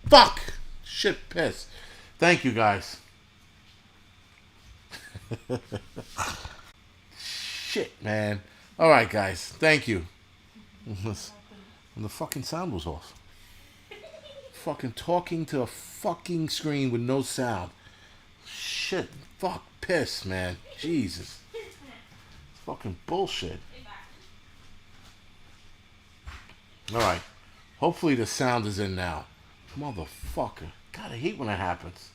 Fuck. Shit piss. Thank you guys. Shit, man. All right, guys. Thank you. And the fucking sound was off. Fucking talking to a fucking screen with no sound. Shit. Fuck. Piss, man. Jesus. Fucking bullshit. All right. Hopefully the sound is in now. Motherfucker. God, I hate when that happens.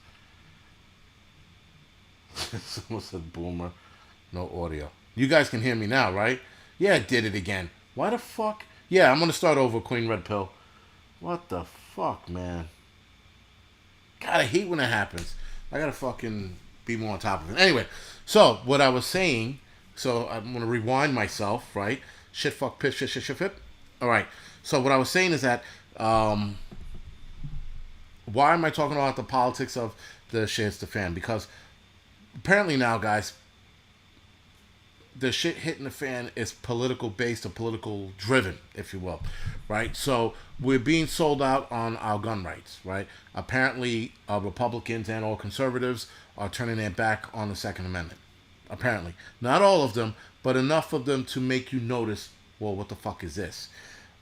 Someone said boomer. No audio. You guys can hear me now, right? Yeah, it did it again. Why the fuck? Yeah, I'm gonna start over, Queen Red Pill. What the fuck, man? God, I hate when that happens. I gotta fucking be more on top of it. Anyway, so what I was saying, so I'm gonna rewind myself, right? Shit, fuck, piss, shit, shit, shit, flip. All right. So what I was saying is that, why am I talking about the politics of the shit's the fan? Because apparently now, guys, the shit hitting the fan is political based or political driven, if you will, right? So we're being sold out on our gun rights, right? Apparently, Republicans and all conservatives are turning their back on the Second Amendment. Apparently, not all of them, but enough of them to make you notice. Well, what the fuck is this?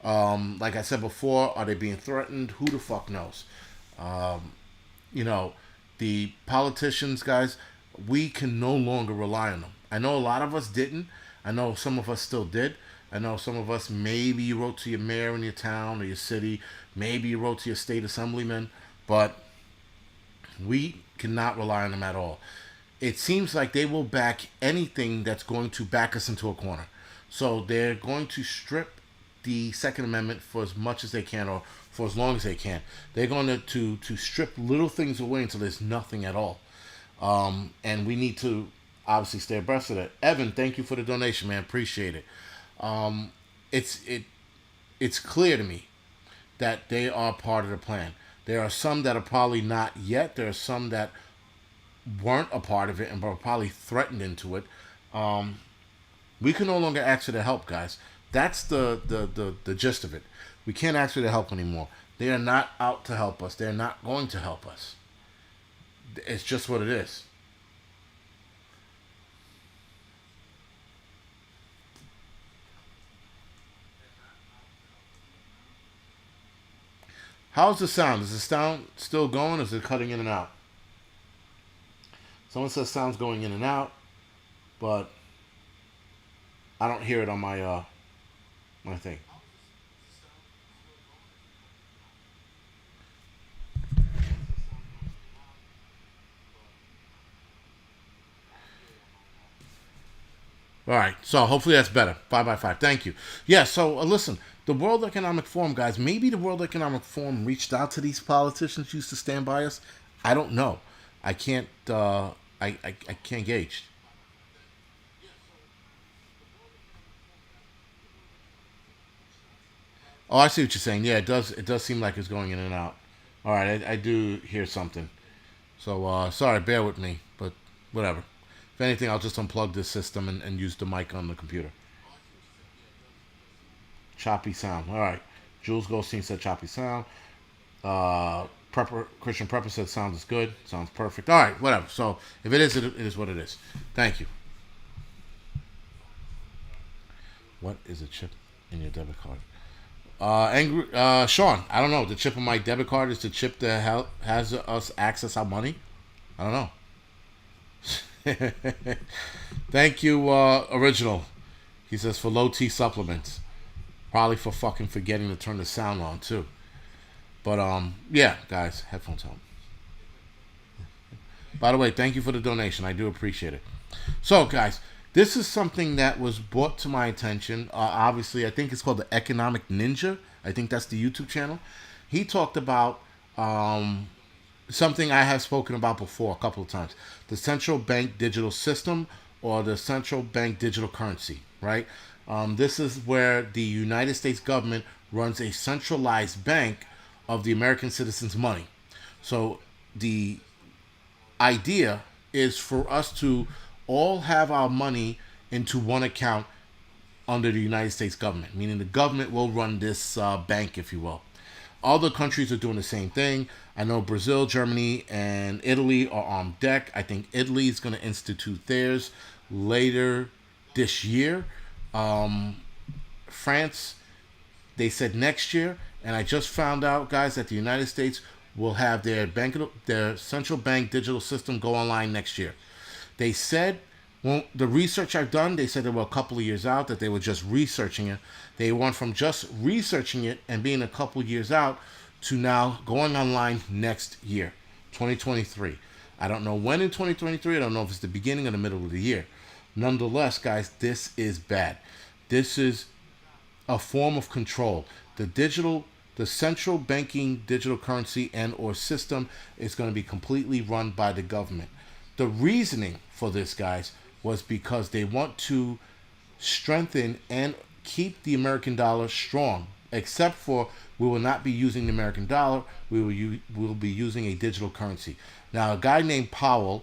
Like I said before, are they being threatened? Who the fuck knows? You know, the politicians, guys, we can no longer rely on them. I know a lot of us didn't. I know some of us still did. I know some of us, maybe you wrote to your mayor in your town or your city. Maybe you wrote to your state assemblyman. But we cannot rely on them at all. It seems like they will back anything that's going to back us into a corner. So they're going to strip the Second Amendment for as much as they can, or for as long as they can. They're going to strip little things away until there's nothing at all. And we need to obviously stay abreast of that. Evan, thank you for the donation, man. Appreciate it. It's clear to me that they are part of the plan. There are some that are probably not yet. There are some that weren't a part of it and were probably threatened into it. We can no longer ask for their help, guys. That's the gist of it. We can't ask for their help anymore. They are not out to help us. They're not going to help us. It's just what it is. How's the sound? Is the sound still going or is it cutting in and out? Someone says sound's going in and out, but I don't hear it on my thing. All right, so hopefully that's better. 5 by 5. Thank you. Yeah. So listen, the World Economic Forum, guys. Maybe the World Economic Forum reached out to these politicians who used to stand by us. I don't know. I can't. I can't gauge. Oh, I see what you're saying. Yeah, it does. It does seem like it's going in and out. All right, I do hear something. So sorry, bear with me, but whatever. If anything, I'll just unplug this system and use the mic on the computer. Choppy sound. All right. Jules Goldstein said choppy sound. Christian Prepper said sound is good. Sounds perfect. All right, whatever. So if it is, it is what it is. Thank you. What is a chip in your debit card? Angry Sean. I don't know. The chip on my debit card is the chip that has us access our money. I don't know. Thank you, original. He says for low T supplements. Probably for fucking forgetting to turn the sound on too. But yeah, guys, headphones help. By the way, thank you for the donation. I do appreciate it. So, guys, this is something that was brought to my attention. Obviously, I think it's called the Economic Ninja. I think that's the YouTube channel. He talked about something I have spoken about before a couple of times: the central bank digital system or the central bank digital currency. Right. This is where the United States government runs a centralized bank of the American citizens' money. So the idea is for us to all have our money into one account under the United States government, meaning the government will run this bank, if you will. Other countries are doing the same thing. I know Brazil, Germany, and Italy are on deck. I think Italy is going to institute theirs later this year. Um, France, they said next year, and I just found out, guys, that the United States will have their central bank digital system go online next year. They said, well, the research I've done, they said they were a couple of years out, that they were just researching it. They went from just researching it and being a couple of years out to now going online next year, 2023. I don't know when in 2023. I don't know if it's the beginning or the middle of the year. Nonetheless, guys, this is bad. This is a form of control. The central banking digital currency and or system is going to be completely run by the government. The reasoning for this, guys, was because they want to strengthen and keep the American dollar strong. Except for, we will not be using the American dollar. We'll be using a digital currency. Now, a guy named Powell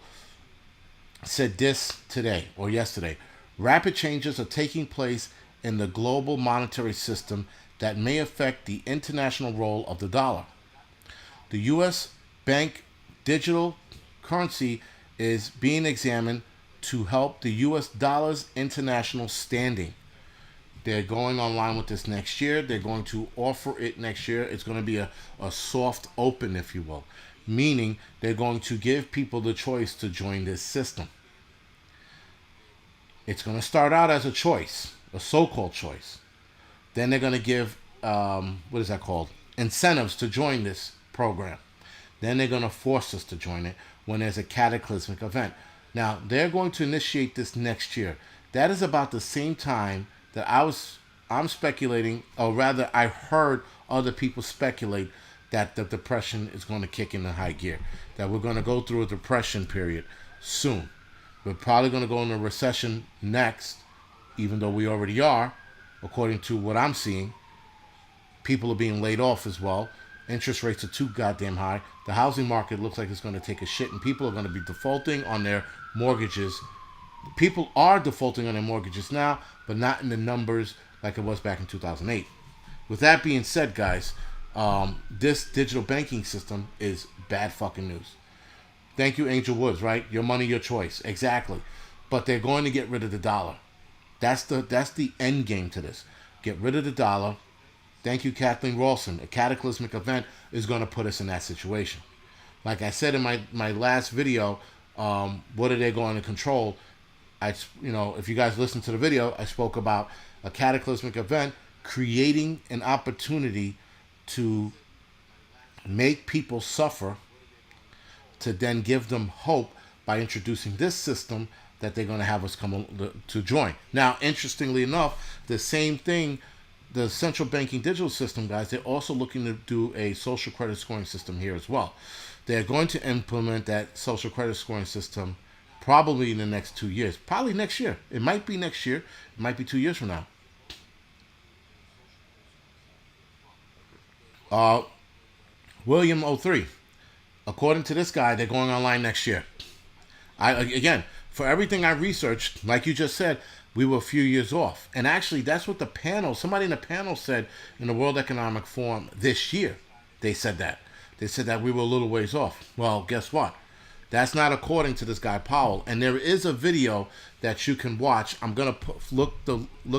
said this today or yesterday. Rapid changes are taking place in the global monetary system that may affect the international role of the dollar. The U.S. bank digital currency is being examined to help the U.S. dollar's international standing. They're going online with this next year. They're going to offer it next year. It's going to be a soft open, if you will, meaning they're going to give people the choice to join this system. It's going to start out as a choice, a so-called choice. Then they're going to give, what is that called? Incentives to join this program. Then they're going to force us to join it when there's a cataclysmic event. Now, they're going to initiate this next year. That is about the same time that I'm speculating, or rather I heard other people speculate that the depression is going to kick into high gear. That we're going to go through a depression period soon. We're probably going to go into a recession next, even though we already are, according to what I'm seeing. People are being laid off as well. Interest rates are too goddamn high. The housing market looks like it's going to take a shit, and people are going to be defaulting on their mortgages. People are defaulting on their mortgages now, but not in the numbers like it was back in 2008. With that being said, guys, this digital banking system is bad fucking news. Thank you, Angel Woods, right? Your money, your choice. Exactly. But they're going to get rid of the dollar. That's the end game to this. Get rid of the dollar. Thank you, Kathleen Rawson. A cataclysmic event is going to put us in that situation. Like I said in my last video, what are they going to control? If you guys listen to the video, I spoke about a cataclysmic event creating an opportunity to make people suffer, to then give them hope by introducing this system that they're going to have us come to join. Now, interestingly enough, the same thing, the central banking digital system, guys, they're also looking to do a social credit scoring system here as well. They're going to implement that social credit scoring system probably in the next 2 years. Probably next year. It might be next year. It might be 2 years from now. William 03. According to this guy, they're going online next year. Again, for everything I researched, like you just said, we were a few years off. And actually, that's what somebody in the panel said in the World Economic Forum this year. They said that. They said that we were a little ways off. Well, guess what? That's not according to this guy Powell. And there is a video that you can watch. I'm gonna look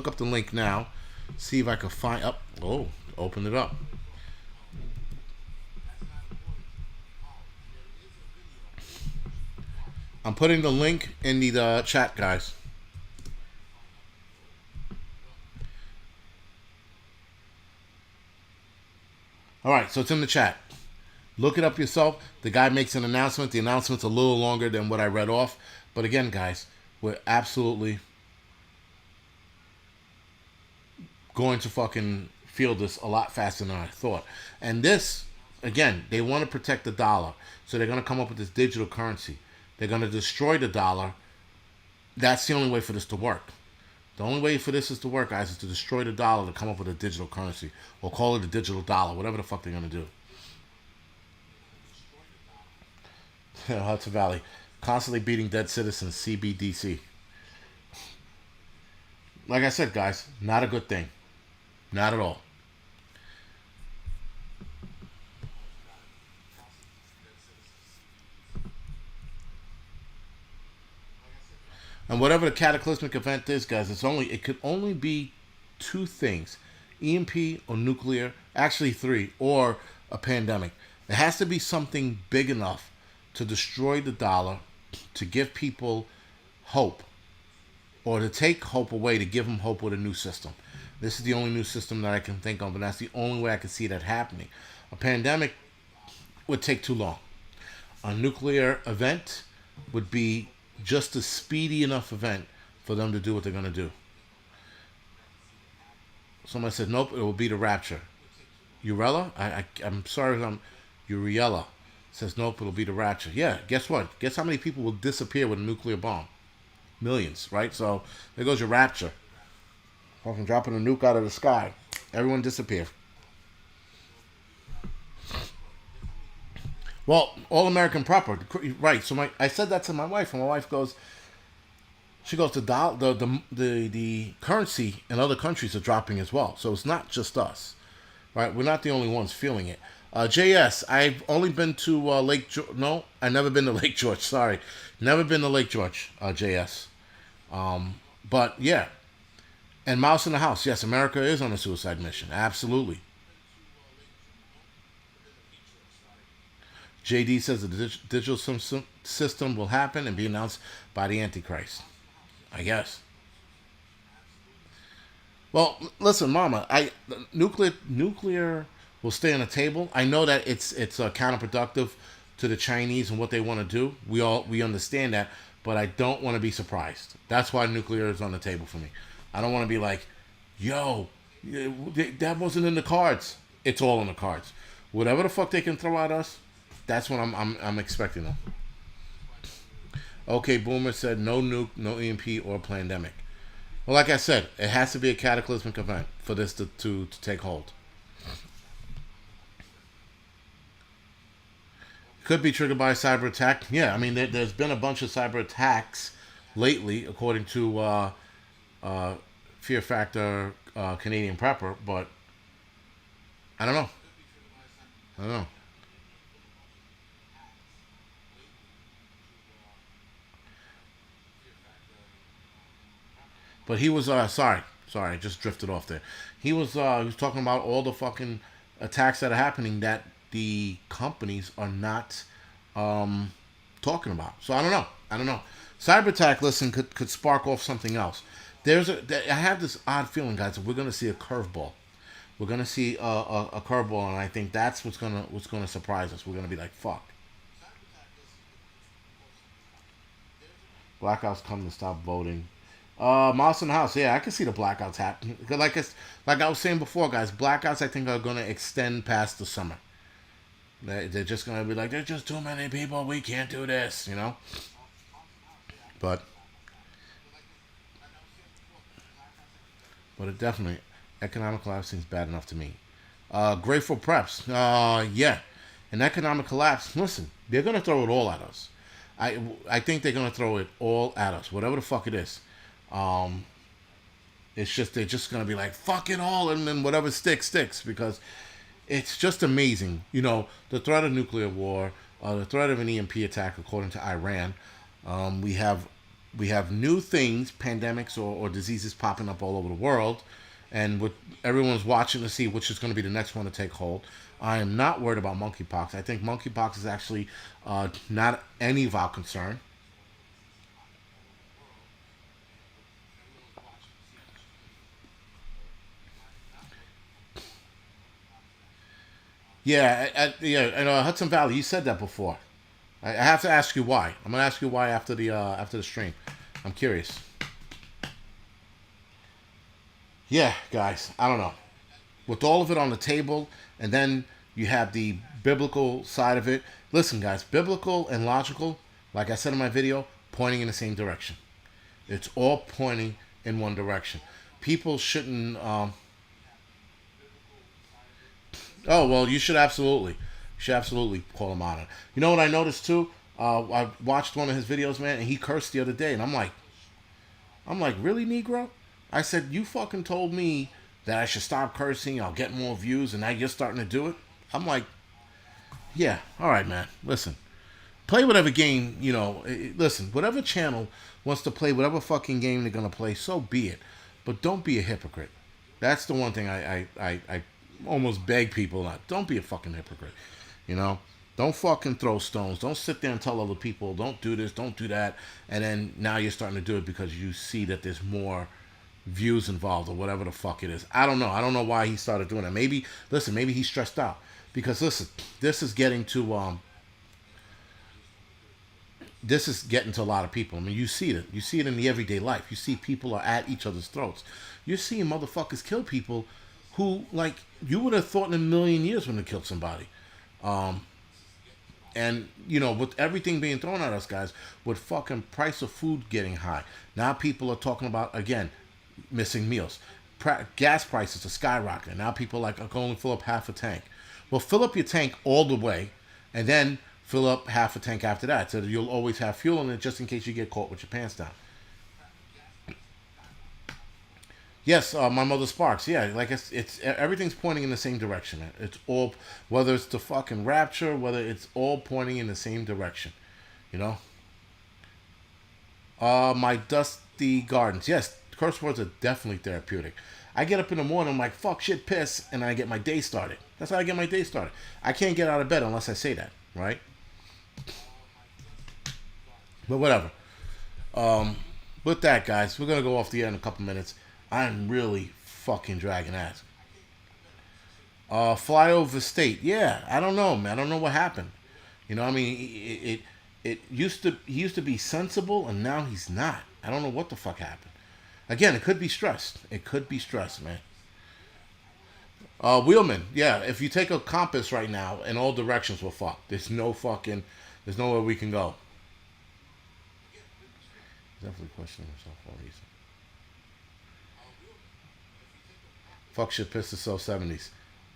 up the link now. See if I can find up. Oh, open it up. I'm putting the link in the chat, guys. All right, so it's in the chat. Look it up yourself. The guy makes an announcement. The announcement's a little longer than what I read off. But again, guys, we're absolutely going to fucking feel this a lot faster than I thought. And this, again, they want to protect the dollar. So they're going to come up with this digital currency. They're going to destroy the dollar. That's the only way for this to work. The only way for this is to work, guys, is to destroy the dollar to come up with a digital currency. Or call it a digital dollar, whatever the fuck they're going to do. Hudson Valley. Constantly beating dead citizens, CBDC. Like I said, guys, not a good thing. Not at all. And whatever the cataclysmic event is, guys, it could only be two things: EMP or nuclear. Actually, three, or a pandemic. It has to be something big enough to destroy the dollar, to give people hope, or to take hope away, to give them hope with a new system. This is the only new system that I can think of, and that's the only way I can see that happening. A pandemic would take too long. A nuclear event would be just a speedy enough event for them to do what they're going to do. Somebody said, nope, it will be the rapture. Urella? I'm sorry, Uriella says, nope, it'll be the rapture. Yeah, guess what? Guess how many people will disappear with a nuclear bomb? Millions, right? So there goes your rapture. Fucking dropping a nuke out of the sky. Everyone disappear. Well, all American proper, right? So I said that to my wife, and my wife goes, the currency in other countries are dropping as well. So it's not just us, right? We're not the only ones feeling it. JS, I've only been to Lake George. No, I've never been to Lake George. Sorry, never been to Lake George. JS, but yeah, and Mouse in the House. Yes, America is on a suicide mission. Absolutely. JD says the digital system will happen and be announced by the Antichrist. I guess. Well, listen, Mama. Nuclear will stay on the table. I know that it's counterproductive to the Chinese and what they want to do. We understand that, but I don't want to be surprised. That's why nuclear is on the table for me. I don't want to be like, yo, that wasn't in the cards. It's all in the cards. Whatever the fuck they can throw at us, that's what I'm expecting them. Okay, Boomer said no nuke, no EMP, or pandemic. Well, like I said, it has to be a cataclysmic event for this to take hold. Could be triggered by a cyber attack. Yeah, I mean, there's been a bunch of cyber attacks lately, according to Fear Factor Canadian Prepper, but I don't know. I don't know. But he was sorry, I just drifted off there. He was talking about all the fucking attacks that are happening that the companies are not talking about. So I don't know. Cyber attack, listen, could spark off something else. I have this odd feeling, guys, that we're gonna see a curveball. We're gonna see a curveball, and I think that's what's gonna surprise us. We're gonna be like, fuck. Blackouts come to stop voting. Mouse in the House. Yeah, I can see the blackouts happening. Like I was saying before, guys, blackouts I think are going to extend past the summer. They're just going to be like, there's just too many people. We can't do this, you know. But it definitely, economic collapse seems bad enough to me. Grateful Preps. Yeah, an economic collapse. Listen, they're going to throw it all at us. I think they're going to throw it all at us, whatever the fuck it is. It's just they're just gonna be like fuck it all, and then whatever sticks because it's just amazing. You know, the threat of nuclear war, the threat of an EMP attack, according to Iran. We have new things, pandemics or diseases popping up all over the world, and everyone's watching to see which is going to be the next one to take hold. I am not worried about monkeypox. I think monkeypox is actually not any of our concern. Yeah, and Hudson Valley. You said that before. I have to ask you why. I'm gonna ask you why after the stream. I'm curious. Yeah, guys. I don't know. With all of it on the table, and then you have the biblical side of it. Listen, guys. Biblical and logical, like I said in my video, pointing in the same direction. It's all pointing in one direction. People shouldn't. Oh well, you should absolutely call him out. You know what I noticed too? I watched one of his videos, man, and he cursed the other day, and I'm like, really, Negro? I said, you fucking told me that I should stop cursing, I'll get more views, and now you're starting to do it. I'm like, yeah, all right, man. Listen, Play whatever game, you know. Listen, whatever channel wants to play whatever fucking game they're gonna play, so be it. But don't be a hypocrite. That's the one thing I almost beg people not. Don't be a fucking hypocrite. You know? Don't fucking throw stones. Don't sit there and tell other people, don't do this, don't do that. And then now you're starting to do it because you see that there's more views involved or whatever the fuck it is. I don't know. I don't know why he started doing that. Maybe, listen, maybe he's stressed out. Because listen, this is getting to a lot of people. I mean, you see it. You see it in the everyday life. You see people are at each other's throats. You're seeing motherfuckers kill people who, like, you would have thought in a million years when they killed somebody. And, you know, with everything being thrown at us, guys, with fucking price of food getting high, now people are talking about, again, missing meals. Gas prices are skyrocketing. Now people are going to fill up half a tank. Well, fill up your tank all the way, and then fill up half a tank after that, so that you'll always have fuel in it just in case you get caught with your pants down. Yes, my mother Sparks. Yeah, like it's everything's pointing in the same direction. It's all, whether it's the fucking rapture, whether it's all pointing in the same direction. You know. My dusty gardens. Yes, curse words are definitely therapeutic. I get up in the morning, I'm like, fuck, shit, piss, and I get my day started. That's how I get my day started. I can't get out of bed unless I say that, right? But whatever. With that, guys, we're gonna go off the air in a couple minutes. I'm really fucking dragging ass. Flyover state. Yeah, I don't know, man. I don't know what happened. You know, I mean, it used to, he used to be sensible, and now he's not. I don't know what the fuck happened. Again, it could be stress. It could be stress, man. Wheelman. Yeah, if you take a compass right now in all directions, we're fucked. There's nowhere we can go. Definitely questioning himself for a reason. Fuck shit, piss is so 70s.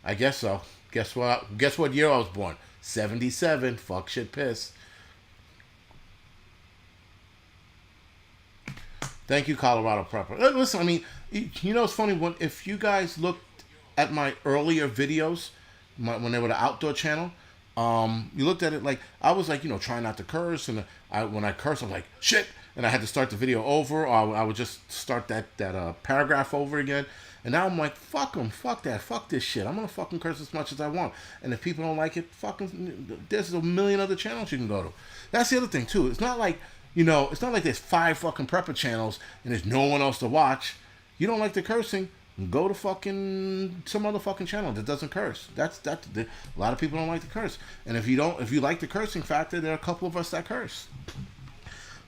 I guess so. Guess what? Guess what year I was born? 77. Fuck shit, piss. Thank you, Colorado Prepper. Listen, I mean, you know, it's funny if you guys looked at my earlier videos, when they were the outdoor channel, you looked at it like I was like, you know, trying not to curse, and when I curse, I'm like shit, and I had to start the video over, or I would just start that paragraph over again. And now I'm like, fuck them, fuck that, fuck this shit. I'm gonna fucking curse as much as I want, and if people don't like it, fucking, there's a million other channels you can go to. That's the other thing too. It's not like, you know, it's not like there's 5 fucking prepper channels and there's no one else to watch. You don't like the cursing, go to fucking some other fucking channel that doesn't curse. A lot of people don't like to curse, and if you like the cursing factor, there are a couple of us that curse.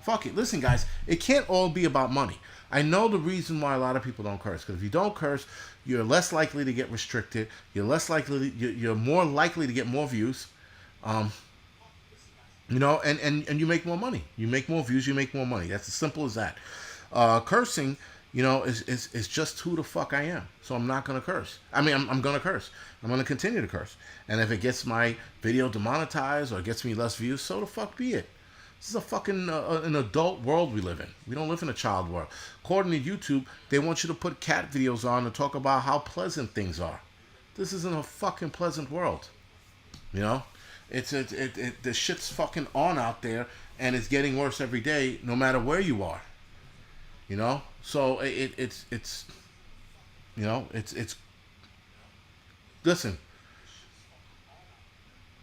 Fuck it. Listen, guys, it can't all be about money. I know the reason why a lot of people don't curse, because if you don't curse, you're less likely to get restricted. You're more likely to get more views. You know, and you make more money. You make more views, you make more money. That's as simple as that. Cursing, you know, is just who the fuck I am. So I'm not going to curse. I mean, I'm going to curse. I'm going to continue to curse. And if it gets my video demonetized or gets me less views, so the fuck be it. This is a fucking an adult world we live in. We don't live in a child world. According to YouTube, they want you to put cat videos on and talk about how pleasant things are. This isn't a fucking pleasant world. You know? The shit's fucking on out there, and it's getting worse every day, no matter where you are. You know, so it's you know, it's. Listen,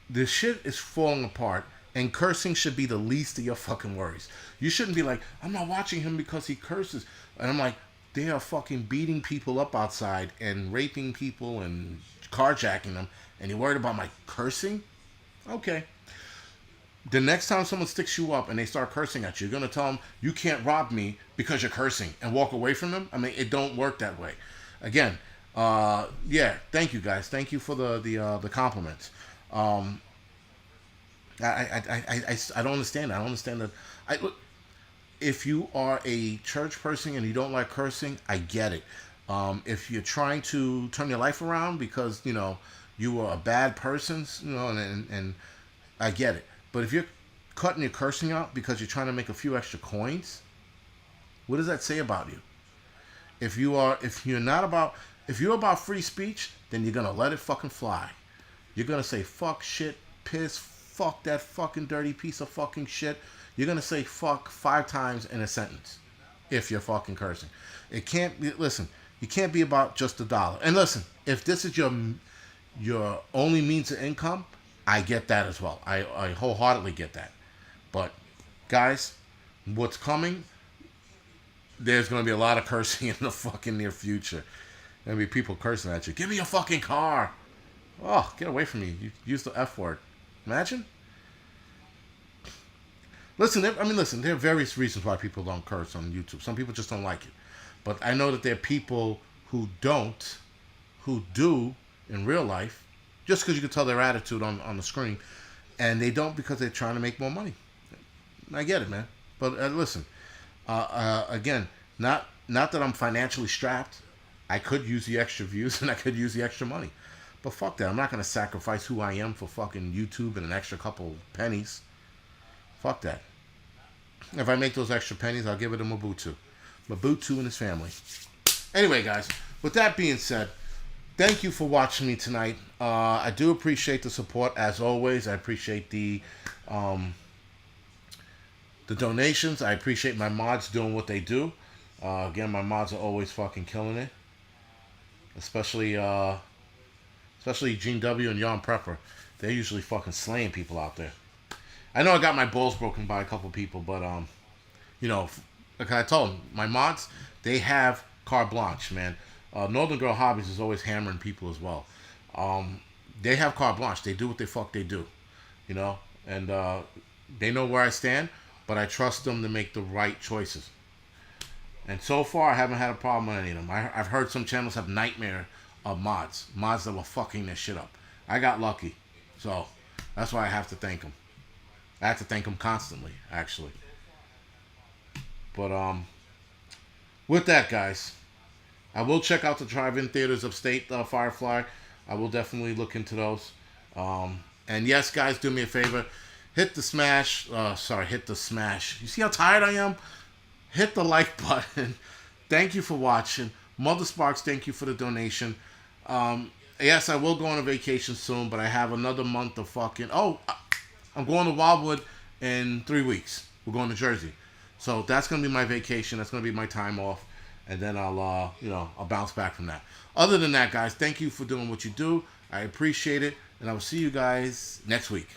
the shit is falling apart, and cursing should be the least of your fucking worries. You shouldn't be like, I'm not watching him because he curses, and I'm like, they are fucking beating people up outside and raping people and carjacking them, and you're worried about my cursing? Okay. The next time someone sticks you up and they start cursing at you, you're going to tell them, you can't rob me because you're cursing, and walk away from them? I mean, it don't work that way. Again, yeah, thank you guys. Thank you for the compliments. I don't understand that. I don't understand that. Look, if you are a church person and you don't like cursing, I get it. If you're trying to turn your life around because, you know, you were a bad person, you know, and I get it. But if you're cutting your cursing out because you're trying to make a few extra coins, what does that say about you? If you're about free speech, then you're gonna let it fucking fly. You're gonna say fuck, shit, piss, fuck that fucking dirty piece of fucking shit, you're gonna say fuck 5 times in a sentence if you're fucking cursing. It can't be, listen, you can't be about just the dollar. And listen, if this is your only means of income, I get that as well. I wholeheartedly get that. But guys, what's coming, there's going to be a lot of cursing in the fucking near future. There's going to be people cursing at you. Give me your fucking car. Oh, get away from me. You use the F word. Imagine. Listen, there are various reasons why people don't curse on YouTube. Some people just don't like it. But I know that there are people who do in real life, just because you can tell their attitude on the screen, and they don't because they're trying to make more money. I get it, man. But listen, again, not that I'm financially strapped. I could use the extra views and I could use the extra money. But fuck that. I'm not going to sacrifice who I am for fucking YouTube and an extra couple pennies. Fuck that. If I make those extra pennies, I'll give it to Mobutu. Mobutu and his family. Anyway, guys, with that being said, thank you for watching me tonight. I do appreciate the support, as always. I appreciate the donations. I appreciate my mods doing what they do. Again, my mods are always fucking killing it. Especially Gene W and Yon Prepper. They're usually fucking slaying people out there. I know I got my balls broken by a couple people, but you know, like I told them, my mods, they have carte blanche, man. Northern Girl Hobbies is always hammering people as well. They have carte blanche. They do what the fuck they do, you know, and they know where I stand, but I trust them to make the right choices. And so far, I haven't had a problem with any of them. I've heard some channels have nightmare of mods that were fucking their shit up. I got lucky, so that's why I have to thank them. I have to thank them constantly, actually. But with that, guys, I will check out the drive-in theaters upstate, Firefly. I will definitely look into those. And yes, guys, do me a favor. Hit the smash. Hit the smash. You see how tired I am? Hit the like button. Thank you for watching. Mother Sparks, thank you for the donation. Yes, I will go on a vacation soon, but I have another month of fucking... Oh, I'm going to Wildwood in 3 weeks. We're going to Jersey. So that's going to be my vacation. That's going to be my time off. And then I'll bounce back from that. Other than that, guys, thank you for doing what you do. I appreciate it. And I will see you guys next week.